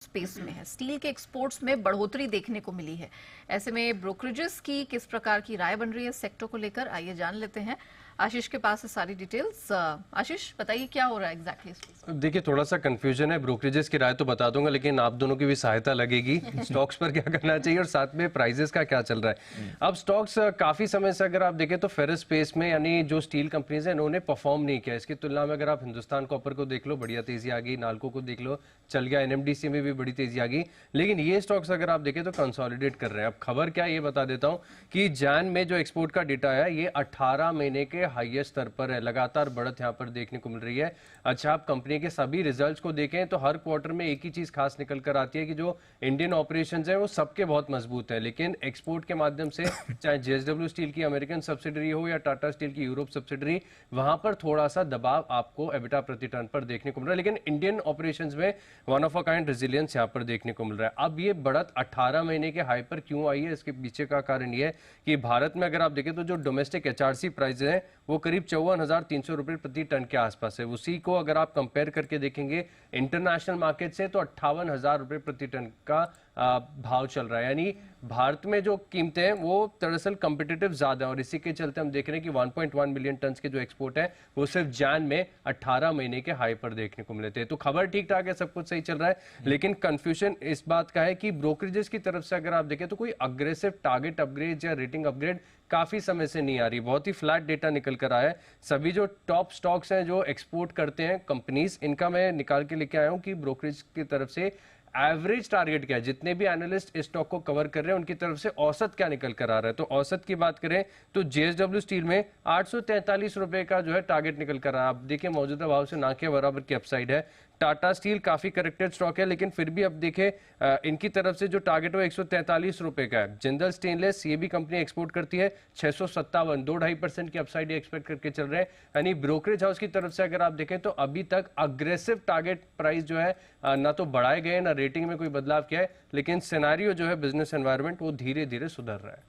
Space में है, steel के एक्सपोर्ट्स में बढ़ोतरी देखने को मिली है। ऐसे में ब्रोकरेजेस की किस प्रकार की राय बन रही है इस सेक्टर को लेकर, आइए जान लेते हैं। आशीष के पास है सारी डिटेल्स। आशीष, बताइए क्या हो रहा है एग्जैक्टली। देखिए, थोड़ा सा कंफ्यूजन है। ब्रोकरेजेस की राय तो बता दूंगा, लेकिन आप दोनों की भी सहायता लगेगी स्टॉक्स पर क्या करना चाहिए और साथ में प्राइजेस का क्या चल रहा है। अब स्टॉक्स काफी समय से अगर आप देखें तो फेरस स्पेस में, यानी जो स्टील कंपनीज है, इन्होंने परफॉर्म नहीं किया। इसकी तुलना में अगर आप हिंदुस्तान कॉपर को देख लो, बढ़िया तेजी आ गई, नाल्को को देख लो, चल गया, एनएमडीसी में भी बड़ी तेजी आ गई। लेकिन ये स्टॉक्स अगर आप देखें तो कंसोलिडेट कर रहे हैं। अब खबर क्या है ये बता देता हूं कि जैन में जो एक्सपोर्ट का डेटा है ये 18 महीने के हाईएस्ट स्तर पर है। लगातार बढ़त यहां पर देखने को मिल रही है। अच्छा, आप कंपनी के सभी रिजल्ट्स को देखें तो हर क्वार्टर में एक ही चीज खास निकल कर आती है कि जो इंडियन ऑपरेशंस हैं वो सबके बहुत मजबूत है, लेकिन एक्सपोर्ट के माध्यम से चाहे जेएसडब्ल्यू स्टील की अमेरिकन सब्सिडरी हो या टाटा स्टील की यूरोप सब्सिडरी, वहां पर थोड़ा सा दबाव आपको एबिटा प्रति टन पर देखने को मिल रहा है। लेकिन इंडियन ऑपरेशंस में one of a kind resilience यहां पर देखने को मिल रहा है। अब ये बढ़त 18 महीने के हाई पर क्यों आई है, इसके पीछे का कारण ये है कि भारत में अगर आप देखें तो जो डोमेस्टिक एचआरसी प्राइस है वो करीब 54,300 रुपए प्रति टन के आसपास है। उसी को अगर आप कंपेयर करके देखेंगे इंटरनेशनल मार्केट से तो 58,000 रुपए प्रति टन का भाव चल रहा है। यानी भारत में जो कीमतें हैं वो दरअसल कम्पिटिटिव ज्यादा है, और इसी के चलते हम देख रहे हैं कि 1.1 मिलियन टन के जो एक्सपोर्ट है वो सिर्फ जैन में 18 महीने के हाई पर देखने को मिले थे। तो खबर ठीक ठाक है, सब कुछ सही चल रहा है, लेकिन कंफ्यूजन इस बात का है कि ब्रोकरेजेस की तरफ से अगर आप देखें तो कोई अग्रेसिव टारगेट अपग्रेड या रेटिंग अपग्रेड काफी समय से नहीं आ रही। बहुत ही फ्लैट डेटा निकल कर आया है। सभी जो टॉप स्टॉक्स हैं जो एक्सपोर्ट करते हैं कंपनीज, इनका मैं निकाल के लेके आया हूं कि ब्रोकरेज की तरफ से एवरेज टारगेट क्या है। जितने भी एनालिस्ट इस स्टॉक को कवर कर रहे हैं उनकी तरफ से औसत क्या निकल कर आ रहा है। तो औसत की बात करें तो जेएसडब्ल्यू स्टील में 843 रुपए का जो है टारगेट निकल कर रहा है। आप देखिए, मौजूदा भाव से ना के बराबर की अपसाइड है। टाटा स्टील काफी करेक्टेड स्टॉक है, लेकिन फिर भी अब देखें इनकी तरफ से जो टारगेट है 143 रुपए का है। जिंदल स्टेनलेस, ये भी कंपनी एक्सपोर्ट करती है, 657, 2-2.5% की अपसाइड एक्सपेक्ट करके चल रहे हैं। यानी ब्रोकरेज हाउस की तरफ से अगर आप देखें तो अभी तक अग्रेसिव टारगेट प्राइस जो है ना तो बढ़ाए गए ना रेटिंग में कोई बदलाव किया है, लेकिन सिनेरियो जो है बिजनेस एनवायरनमेंट वो धीरे धीरे सुधर रहा है।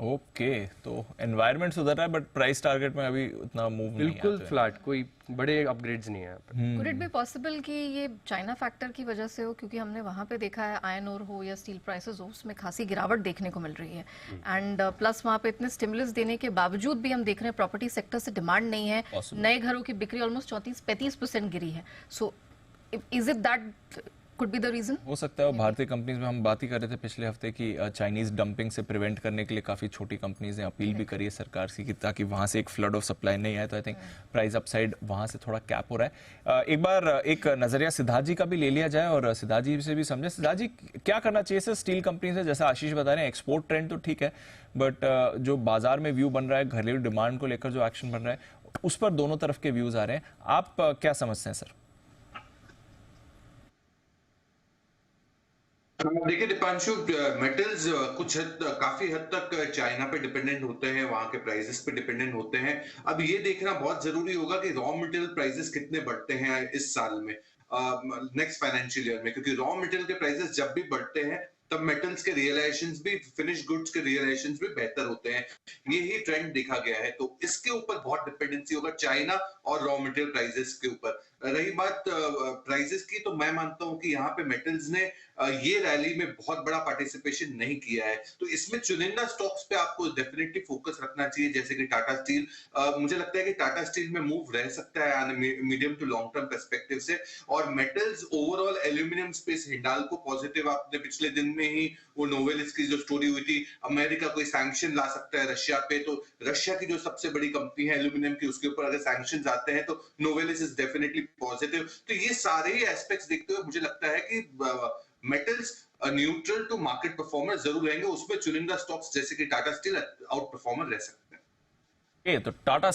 ओके, तो एनवायरनमेंट सुधर रहा है बट प्राइस टारगेट में अभी उतना मूव नहीं, बिल्कुल फ्लैट, कोई बड़े अपग्रेड्स नहीं है। कुड इट बी पॉसिबल कि ये चाइना फैक्टर की वजह से हो, क्योंकि हमने वहां पे देखा है आयरन ओर हो या स्टील प्राइसेस हो, उसमें खासी गिरावट देखने को मिल रही है। एंड प्लस वहां पे इतने स्टिमुलस देने के बावजूद भी हम देख रहे हैं प्रॉपर्टी सेक्टर से डिमांड नहीं है। नए घरों की बिक्री ऑलमोस्ट 34-35% गिरी है। So is it that could be the reason? हो सकता है। और भारतीय कंपनीज में हम बात ही कर रहे थे पिछले हफ्ते की चाइनीज डंपिंग से प्रिवेंट करने के लिए काफी छोटी कंपनीज ने अपील भी करी है सरकार की कि ताकि वहां से एक फ्लड ऑफ सप्लाई नहीं आए। तो आई थिंक प्राइस अपसाइड वहां से थोड़ा कैप हो रहा है। एक बार एक नजरिया सिद्धार्थ जी का भी ले लिया जाए और सिद्धार्थ जी से भी समझे। सिद्धार्थ जी, क्या करना चाहिए सर स्टील कंपनी से? जैसा आशीष बता रहे हैं एक्सपोर्ट ट्रेंड तो ठीक है, बट जो बाजार में व्यू बन रहा है, घरेलू डिमांड को लेकर जो एक्शन बन रहा है, उस पर दोनों तरफ के व्यूज आ रहे हैं। आप क्या समझते हैं सर? देखिए दीपांशु, मेटल्स काफी हद तक चाइना पे डिपेंडेंट होते हैं, वहां के प्राइसेस पे डिपेंडेंट होते हैं। अब ये देखना बहुत जरूरी होगा कि रॉ मटेरियल प्राइसेस कितने बढ़ते हैं इस साल में, नेक्स्ट फाइनेंशियल ईयर में, क्योंकि रॉ मटेरियल के प्राइसेस जब भी बढ़ते हैं तब मेटल्स के रियलाइजेशंस भी, फिनिश गुड्स के रियलाइजेशंस भी बेहतर होते हैं। यही ट्रेंड देखा गया है। तो इसके ऊपर बहुत डिपेंडेंसी होगा चाइना और रॉ मटेरियल प्राइसेस के ऊपर। रही बात प्राइसेस की, तो मैं मानता हूं कि यहाँ पे मेटल्स ने ये रैली में बहुत बड़ा पार्टिसिपेशन नहीं किया है। तो इसमें चुनिंदा स्टॉक्स पे आपको डेफिनेटली फोकस रखना चाहिए, जैसे कि टाटा स्टील। मुझे लगता है कि टाटा स्टील में मूव रह सकता है medium to long term perspective से। और metals overall aluminium space, Hindalco positive, आपने पिछले दिन में ही वो नोवेलिस की जो स्टोरी हुई थी, अमेरिका कोई सैंक्शन ला सकता है रशिया पे, तो रशिया की जो सबसे बड़ी कंपनी है एल्यूमिनियम की, उसके ऊपर अगर सैंक्शन आते हैं तो नोवेलिस इज डेफिनेटली पॉजिटिव। तो ये सारे ही एस्पेक्ट्स देखते हुए मुझे लगता है कि metals neutral to market performer जरूर रहेंगे। उसमें चुनिंदा स्टॉक्स जैसे कि टाटा स्टील आउट परफॉर्मर रह सकते हैं। तो टाटा